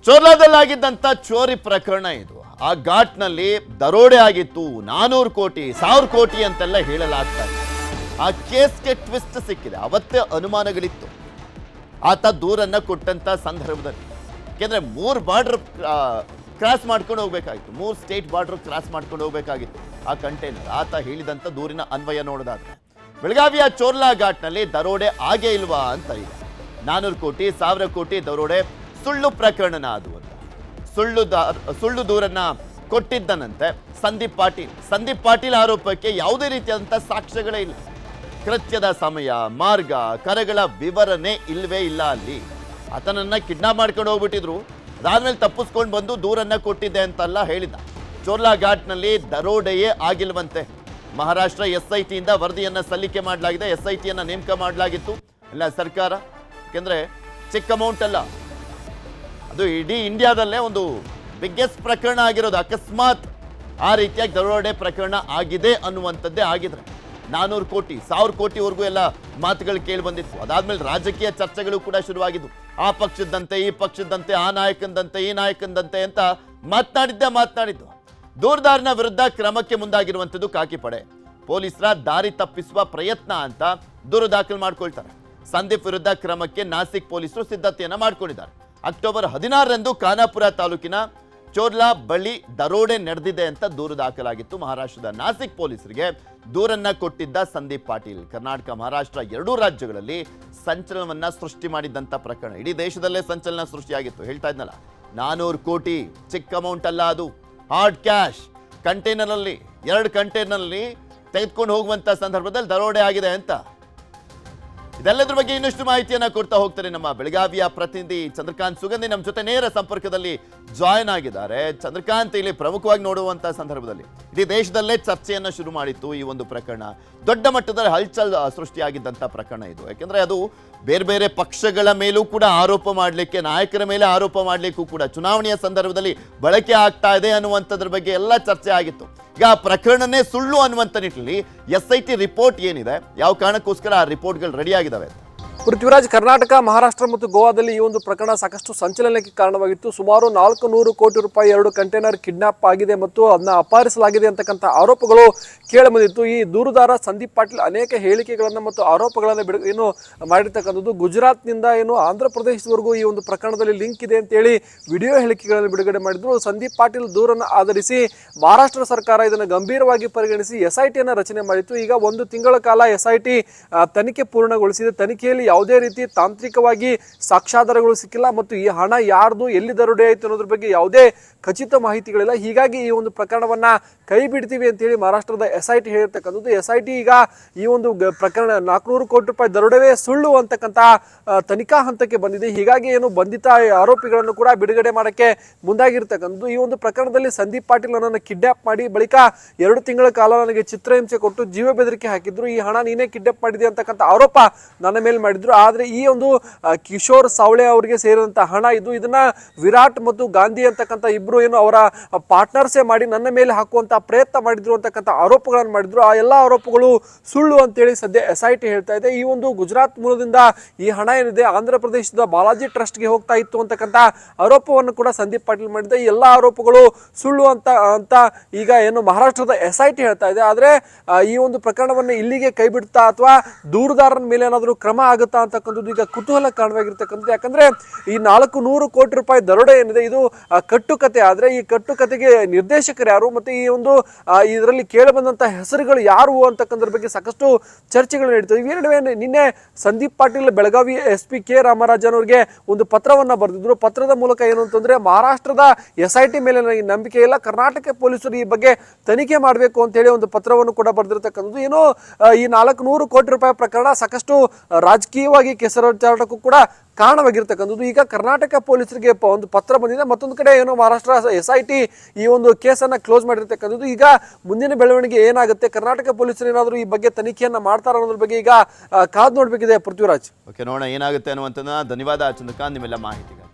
ಚೋರ್ಲಾದಲ್ಲಾಗಿದ್ದಂಥ ಚೋರಿ ಪ್ರಕರಣ ಇದು. ಆ ಘಾಟ್ನಲ್ಲಿ ದರೋಡೆ ಆಗಿತ್ತು, 400 ಕೋಟಿ 1000 ಕೋಟಿ ಅಂತೆಲ್ಲ ಹೇಳಲಾಗ್ತಾ ಇದೆ. ಆ ಕೇಸ್ಗೆ ಟ್ವಿಸ್ಟ್ ಸಿಕ್ಕಿದೆ. ಅವತ್ತೇ ಅನುಮಾನಗಳಿತ್ತು ಆತ ದೂರನ್ನ ಕೊಟ್ಟಂತ ಸಂದರ್ಭದಲ್ಲಿ. ಯಾಕೆಂದ್ರೆ 3 ಬಾರ್ಡರ್ ಕ್ರಾಸ್ ಮಾಡ್ಕೊಂಡು ಹೋಗ್ಬೇಕಾಗಿತ್ತು, 3 ಸ್ಟೇಟ್ ಬಾರ್ಡರ್ ಕ್ರಾಸ್ ಮಾಡ್ಕೊಂಡು ಹೋಗ್ಬೇಕಾಗಿತ್ತು ಆ ಕಂಟೈನರ್. ಆತ ಹೇಳಿದಂತ ದೂರಿನ ಅನ್ವಯ ನೋಡೋದಾದ್ರೆ ಬೆಳಗಾವಿಯ ಚೋರ್ಲಾ ಘಾಟ್ನಲ್ಲಿ ದರೋಡೆ ಆಗೇ ಇಲ್ವಾ ಅಂತ ಇದೆ. 400 ಕೋಟಿ 1000 ಕೋಟಿ ದರೋಡೆ ಸುಳ್ಳು ಪ್ರಕರಣ ಅದು ಅಂತ ಸುಳ್ಳು ದೂರನ್ನ ಕೊಟ್ಟಿದ್ದನಂತೆ ಸಂದೀಪ್ ಪಾಟೀಲ್ ಆರೋಪಕ್ಕೆ ಯಾವುದೇ ರೀತಿಯಾದಂಥ ಸಾಕ್ಷ್ಯಗಳೇ ಇಲ್ಲ. ಕೃತ್ಯದ ಸಮಯ, ಮಾರ್ಗ, ಕರೆಗಳ ವಿವರಣೆ ಇಲ್ವೇ ಇಲ್ಲ. ಅಲ್ಲಿ ಆತನನ್ನ ಕಿಡ್ನಾಪ್ ಮಾಡ್ಕೊಂಡು ಹೋಗ್ಬಿಟ್ಟಿದ್ರು. ಅದಾದ್ಮೇಲೆ ತಪ್ಪಿಸ್ಕೊಂಡು ಬಂದು ದೂರನ್ನ ಕೊಟ್ಟಿದ್ದೆ ಅಂತೆಲ್ಲ ಹೇಳಿದ. ಚೋರ್ಲಾ ಘಾಟ್ನಲ್ಲಿ ದರೋಡೆಯೇ ಆಗಿಲ್ವಂತೆ. ಮಹಾರಾಷ್ಟ್ರ SIT ಇಂದ ವರದಿಯನ್ನ ಸಲ್ಲಿಕೆ ಮಾಡಲಾಗಿದೆ. SIT ಯನ್ನ ನೇಮಕ ಮಾಡಲಾಗಿತ್ತು ಎಲ್ಲ ಸರ್ಕಾರ. ಯಾಕೆಂದ್ರೆ ಚಿಕ್ಕ ಅಮೌಂಟ್ ಅಲ್ಲ ಅದು, ಇಡೀ ಇಂಡಿಯಾದಲ್ಲೇ ಒಂದು ಬಿಗ್ಗೆಸ್ಟ್ ಪ್ರಕರಣ ಆಗಿರೋದು. ಅಕಸ್ಮಾತ್ ಆ ರೀತಿಯಾಗಿ ದರೋಡೆ ಪ್ರಕರಣ ಆಗಿದೆ ಅನ್ನುವಂಥದ್ದೇ ಆಗಿದ್ರೆ 400 ಕೋಟಿ 1000 ಕೋಟಿವರೆಗೂ ಎಲ್ಲ ಮಾತುಗಳು ಕೇಳಿ ಬಂದಿತ್ತು. ಅದಾದ್ಮೇಲೆ ರಾಜಕೀಯ ಚರ್ಚೆಗಳು ಕೂಡ ಶುರುವಾಗಿದ್ದು. ಆ ಪಕ್ಷದಂತೆ ಈ ಪಕ್ಷದಂತೆ, ಆ ನಾಯಕನದಂತೆ ಈ ನಾಯಕನದಂತೆ ಅಂತ ಮಾತನಾಡಿದ್ದು. ದೂರದಾರನ ವಿರುದ್ಧ ಕ್ರಮಕ್ಕೆ ಮುಂದಾಗಿರುವಂಥದ್ದು ಖಾಕಿ ಪಡೆ. ಪೊಲೀಸರ ದಾರಿ ತಪ್ಪಿಸುವ ಪ್ರಯತ್ನ ಅಂತ ದೂರು ದಾಖಲು ಮಾಡ್ಕೊಳ್ತಾರೆ. ಸಂದೀಪ್ ವಿರುದ್ಧ ಕ್ರಮಕ್ಕೆ ನಾಸಿಕ್ ಪೊಲೀಸರು ಸಿದ್ಧತೆಯನ್ನ ಮಾಡ್ಕೊಂಡಿದ್ದಾರೆ. ಅಕ್ಟೋಬರ್ 16ರಂದು ಖಾನಾಪುರ ತಾಲೂಕಿನ ಚೋರ್ಲಾ ಬಳಿ ದರೋಡೆ ನಡೆದಿದೆ ಅಂತ ದೂರು ದಾಖಲಾಗಿತ್ತು. ಮಹಾರಾಷ್ಟ್ರದ ನಾಸಿಕ್ ಪೊಲೀಸರಿಗೆ ದೂರನ್ನ ಕೊಟ್ಟಿದ್ದ ಸಂದೀಪ್ ಪಾಟೀಲ್ ಕರ್ನಾಟಕ ಮಹಾರಾಷ್ಟ್ರ ಎರಡೂ ರಾಜ್ಯಗಳಲ್ಲಿ ಸಂಚಲನವನ್ನ ಸೃಷ್ಟಿ ಮಾಡಿದ್ದಂಥ ಪ್ರಕರಣ. ಇಡೀ ದೇಶದಲ್ಲೇ ಸಂಚಲನ ಸೃಷ್ಟಿಯಾಗಿತ್ತು. ಹೇಳ್ತಾ ಇದ್ನಲ್ಲ, 400 ಕೋಟಿ ಚಿಕ್ಕ ಅಮೌಂಟ್ ಅಲ್ಲ ಅದು. ಹಾರ್ಡ್ ಕ್ಯಾಶ್ ಕಂಟೈನರ್ನಲ್ಲಿ 2 ಕಂಟೈನರ್ನಲ್ಲಿ ತೆಗೆದುಕೊಂಡು ಹೋಗುವಂತ ಸಂದರ್ಭದಲ್ಲಿ ದರೋಡೆ ಆಗಿದೆ ಅಂತ. ಇದೆಲ್ಲದ್ರ ಬಗ್ಗೆ ಇನ್ನಷ್ಟು ಮಾಹಿತಿಯನ್ನ ಕೊಡ್ತಾ ಹೋಗ್ತಾರೆ ನಮ್ಮ ಬೆಳಗಾವಿಯ ಪ್ರತಿನಿಧಿ ಚಂದ್ರಕಾಂತ್ ಸುಗಂಧಿ ನಮ್ಮ ಜೊತೆ ನೇರ ಸಂಪರ್ಕದಲ್ಲಿ ಜಾಯ್ನ್ ಆಗಿದ್ದಾರೆ. ಚಂದ್ರಕಾಂತ್, ಇಲ್ಲಿ ಪ್ರಮುಖವಾಗಿ ನೋಡುವಂತಹ ಸಂದರ್ಭದಲ್ಲಿ ಇಡೀ ದೇಶದಲ್ಲೇ ಚರ್ಚೆಯನ್ನ ಶುರು ಮಾಡಿತ್ತು ಈ ಒಂದು ಪ್ರಕರಣ. ದೊಡ್ಡ ಮಟ್ಟದಲ್ಲಿ ಹಲ್ಚಲ್ ಸೃಷ್ಟಿಯಾಗಿದ್ದಂಥ ಪ್ರಕರಣ ಇದು. ಯಾಕೆಂದ್ರೆ ಅದು ಬೇರೆ ಬೇರೆ ಪಕ್ಷಗಳ ಮೇಲೂ ಕೂಡ ಆರೋಪ ಮಾಡಲಿಕ್ಕೆ, ನಾಯಕರ ಮೇಲೆ ಆರೋಪ ಮಾಡಲಿಕ್ಕೂ ಕೂಡ ಚುನಾವಣೆಯ ಸಂದರ್ಭದಲ್ಲಿ ಬಳಕೆ ಆಗ್ತಾ ಇದೆ ಅನ್ನುವಂಥದ್ರ ಬಗ್ಗೆ ಎಲ್ಲ ಚರ್ಚೆ ಆಗಿತ್ತು. ಈಗ ಆ ಪ್ರಕರಣನೇ ಸುಳ್ಳು ಅನ್ನುವಂಥ ನಿಟ್ಟಿನಲ್ಲಿ SIT ರಿಪೋರ್ಟ್ ಏನಿದೆ, ಯಾವ ಕಾರಣಕ್ಕೋಸ್ಕರ ಆ ರಿಪೋರ್ಟ್ಗಳು ರೆಡಿ ಆಗಿದ್ದಾವೆ? ಪೃಥ್ವಿರಾಜ್, ಕರ್ನಾಟಕ, ಮಹಾರಾಷ್ಟ್ರ ಮತ್ತು ಗೋವಾದಲ್ಲಿ ಈ ಒಂದು ಪ್ರಕರಣ ಸಾಕಷ್ಟು ಸಂಚಲನಕ್ಕೆ ಕಾರಣವಾಗಿತ್ತು. ಸುಮಾರು 400 ಕೋಟಿ ರೂಪಾಯಿ 2 ಕಂಟೈನರ್ ಕಿಡ್ನಾಪ್ ಆಗಿದೆ ಮತ್ತು ಅದನ್ನ ಅಪಹರಿಸಲಾಗಿದೆ ಅಂತಕ್ಕಂಥ ಆರೋಪಗಳು ಕೇಳಿಬಂದಿತ್ತು. ಈ ದೂರುದಾರ ಸಂದೀಪ್ ಪಾಟೀಲ್ ಅನೇಕ ಹೇಳಿಕೆಗಳನ್ನು ಮತ್ತು ಆರೋಪಗಳನ್ನು ಏನು ಮಾಡಿರ್ತಕ್ಕಂಥದ್ದು. ಗುಜರಾತ್ನಿಂದ ಏನು ಆಂಧ್ರ ಪ್ರದೇಶದವರೆಗೂ ಈ ಒಂದು ಪ್ರಕರಣದಲ್ಲಿ ಲಿಂಕ್ ಇದೆ ಅಂತೇಳಿ ವಿಡಿಯೋ ಹೇಳಿಕೆಗಳನ್ನು ಬಿಡುಗಡೆ ಮಾಡಿದ್ರು. ಸಂದೀಪ್ ಪಾಟೀಲ್ ದೂರನ್ನು ಆಧರಿಸಿ ಮಹಾರಾಷ್ಟ್ರ ಸರ್ಕಾರ ಇದನ್ನು ಗಂಭೀರವಾಗಿ ಪರಿಗಣಿಸಿ SIT ಅನ್ನು ರಚನೆ ಮಾಡಿತ್ತು. ಈಗ 1 ತಿಂಗಳ ಕಾಲ SIT ತನಿಖೆ ಪೂರ್ಣಗೊಳಿಸಿದೆ. ತನಿಖೆಯಲ್ಲಿ ಯಾವುದೇ ರೀತಿ ತಾಂತ್ರಿಕವಾಗಿ ಸಾಕ್ಷ್ಯಾಧಾರಗಳು ಸಿಕ್ಕಿಲ್ಲ ಮತ್ತು ಈ ಹಣ ಯಾರ್ದು, ಎಲ್ಲಿ ದರೋಡೆ ಆಯಿತು ಅನ್ನೋದ್ರ ಬಗ್ಗೆ ಯಾವುದೇ ಖಚಿತ ಮಾಹಿತಿಗಳಿಲ್ಲ. ಹೀಗಾಗಿ ಈ ಒಂದು ಪ್ರಕರಣವನ್ನ ಕೈ ಬಿಡ್ತೀವಿ ಅಂತೇಳಿ ಮಹಾರಾಷ್ಟ್ರದ SIT ಹೇಳಿರ್ತಕ್ಕಂಥದ್ದು. SIT ಈಗ ಈ ಒಂದು ಪ್ರಕರಣ 400 ಕೋಟಿ ರೂಪಾಯಿ ದರೋಡೆವೇ ಸುಳ್ಳು ಅಂತಕ್ಕಂಥ ತನಿಖಾ ಹಂತಕ್ಕೆ ಬಂದಿದೆ. ಹೀಗಾಗಿ ಏನು ಬಂಧಿತ ಆರೋಪಿಗಳನ್ನು ಕೂಡ ಬಿಡುಗಡೆ ಮಾಡಕ್ಕೆ ಮುಂದಾಗಿರ್ತಕ್ಕಂಥದ್ದು. ಈ ಒಂದು ಪ್ರಕರಣದಲ್ಲಿ ಸಂದೀಪ್ ಪಾಟೀಲ್ ನನ್ನನ್ನು ಕಿಡ್ನಾಪ್ ಮಾಡಿ ಬಳಿಕ 2 ತಿಂಗಳ ಕಾಲ ನನಗೆ ಚಿತ್ರಹಿಂಸೆ ಕೊಟ್ಟು ಜೀವ ಬೆದರಿಕೆ ಹಾಕಿದ್ರು. ಈ ಹಣ ನೀನೇ ಕಿಡ್ನಾಪ್ ಮಾಡಿದೆ ಅಂತಕ್ಕಂಥ ಆರೋಪ ನನ್ನ ಮೇಲೆ ಮಾಡಿದ್ರು. ಆದ್ರೆ ಈ ಒಂದು ಕಿಶೋರ್ ಸಾವಳೆ ಅವರಿಗೆ ಸೇರಿದಂತ ಹಣ ಇದು. ಇದನ್ನ ವಿರಾಟ್ ಮತ್ತು ಗಾಂಧಿ ಅಂತಕ್ಕಂಥ ಇಬ್ರು ಏನು ಅವರ ಪಾರ್ಟ್ನರ್ಸೇ ಮಾಡಿ ನನ್ನ ಮೇಲೆ ಹಾಕುವಂತ ಪ್ರಯತ್ನ ಮಾಡಿದ್ರು ಅಂತಕ್ಕಂಥ ಆರೋಪಗಳನ್ನು ಮಾಡಿದ್ರು. ಆ ಎಲ್ಲ ಆರೋಪಗಳು ಸುಳ್ಳು ಅಂತೇಳಿ ಸದ್ಯ SIT ಹೇಳ್ತಾ ಇದೆ. ಈ ಒಂದು ಗುಜರಾತ್ ಮೂಲದಿಂದ ಈ ಹಣ ಏನಿದೆ ಆಂಧ್ರ ಪ್ರದೇಶದ ಬಾಲಾಜಿ ಟ್ರಸ್ಟ್ಗೆ ಹೋಗ್ತಾ ಇತ್ತು ಅಂತಕ್ಕಂಥ ಆರೋಪವನ್ನು ಕೂಡ ಸಂದೀಪ್ ಪಾಟೀಲ್ ಮಾಡಿದೆ. ಈ ಎಲ್ಲ ಆರೋಪಗಳು ಸುಳ್ಳು ಅಂತ ಈಗ ಏನು ಮಹಾರಾಷ್ಟ್ರದ SIT ಹೇಳ್ತಾ ಇದೆ. ಆದ್ರೆ ಈ ಒಂದು ಪ್ರಕರಣವನ್ನು ಇಲ್ಲಿಗೆ ಕೈ ಬಿಡ್ತಾ ಅಥವಾ ದೂರುದಾರನ ಮೇಲೆ ಏನಾದರೂ ಕ್ರಮ ಆಗುತ್ತಾ ಅಂತಕ್ಕಂಥದ್ದು ಈಗ ಕುತೂಹಲ ಕಾರಣವಾಗಿರ್ತಕ್ಕಂಥದ್ದು. ಯಾಕಂದ್ರೆ ಈ 400 ಕೋಟಿ ರೂಪಾಯಿ ದರೋಡೆ ಏನಿದೆ ಇದು ಕಟ್ಟುಕತೆ. ಆದ್ರೆ ಈ ಕಟ್ಟುಕತೆಗೆ ನಿರ್ದೇಶಕರು ಯಾರು ಮತ್ತೆ ಈ ಒಂದು ಇದರಲ್ಲಿ ಕೇಳಿಬಂದಂತ ಹೆಸರುಗಳು ಯಾರು ಅಂತಕ್ಕಂಥದ್ರ ಬಗ್ಗೆ ಸಾಕಷ್ಟು ಚರ್ಚೆಗಳು ನಡೀತವೆ. ಈ ನಡುವೆ ನಿನ್ನೆ ಸಂದೀಪ್ ಪಾಟೀಲ್ ಬೆಳಗಾವಿ SP K ರಾಮರಾಜನ್ ಅವರಿಗೆ ಒಂದು ಪತ್ರವನ್ನ ಬರೆದಿದ್ರು. ಪತ್ರದ ಮೂಲಕ ಏನು ಅಂತಂದ್ರೆ ಮಹಾರಾಷ್ಟ್ರದ SIT ಮೇಲೆ ನನಗೆ ನಂಬಿಕೆ ಇಲ್ಲ, ಕರ್ನಾಟಕ ಪೊಲೀಸರು ಈ ಬಗ್ಗೆ ತನಿಖೆ ಮಾಡಬೇಕು ಅಂತ ಹೇಳಿ ಒಂದು ಪತ್ರವನ್ನು ಕೂಡ ಬರೆದಿರ್ತಕ್ಕಂಥದ್ದು. ಏನು ಈ 400 ಕೋಟಿ ರೂಪಾಯಿ ಪ್ರಕರಣ ಸಾಕಷ್ಟು ರಾಜಕೀಯವಾಗಿ ಕೆಸರಾಟಕ್ಕೂ ಕೂಡ ಕಾರಣವಾಗಿರ್ತಕ್ಕಂಥದ್ದು. ಈಗ ಕರ್ನಾಟಕ ಪೊಲೀಸರಿಗೆ ಒಂದು ಪತ್ರ ಬಂದಿದೆ. ಮತ್ತೊಂದು ಕಡೆ ಏನು ಮಹಾರಾಷ್ಟ್ರ SIT ಈ ಒಂದು ಕೇಸನ್ನ ಕ್ಲೋಸ್ ಮಾಡಿರ್ತಕ್ಕಂಥದ್ದು. ಈಗ ಮುಂದಿನ ಬೆಳವಣಿಗೆ ಏನಾಗುತ್ತೆ, ಕರ್ನಾಟಕ ಪೊಲೀಸರು ಏನಾದರೂ ಈ ಬಗ್ಗೆ ತನಿಖೆಯನ್ನ ಮಾಡ್ತಾರ ಅನ್ನೋದ್ರ ಬಗ್ಗೆ ಈಗ ಕಾದು ನೋಡ್ಬೇಕಿದೆ ಪೃಥ್ವಿರಾಜ್. ಓಕೆ, ನೋಡೋಣ ಏನಾಗುತ್ತೆ ಅನ್ನುವಂಥದ್ದನ್ನ. ಧನ್ಯವಾದ ಚಂದ್ರಕಾಂತ್ ನಿಮ್ಮೆಲ್ಲ ಮಾಹಿತಿಗೆ.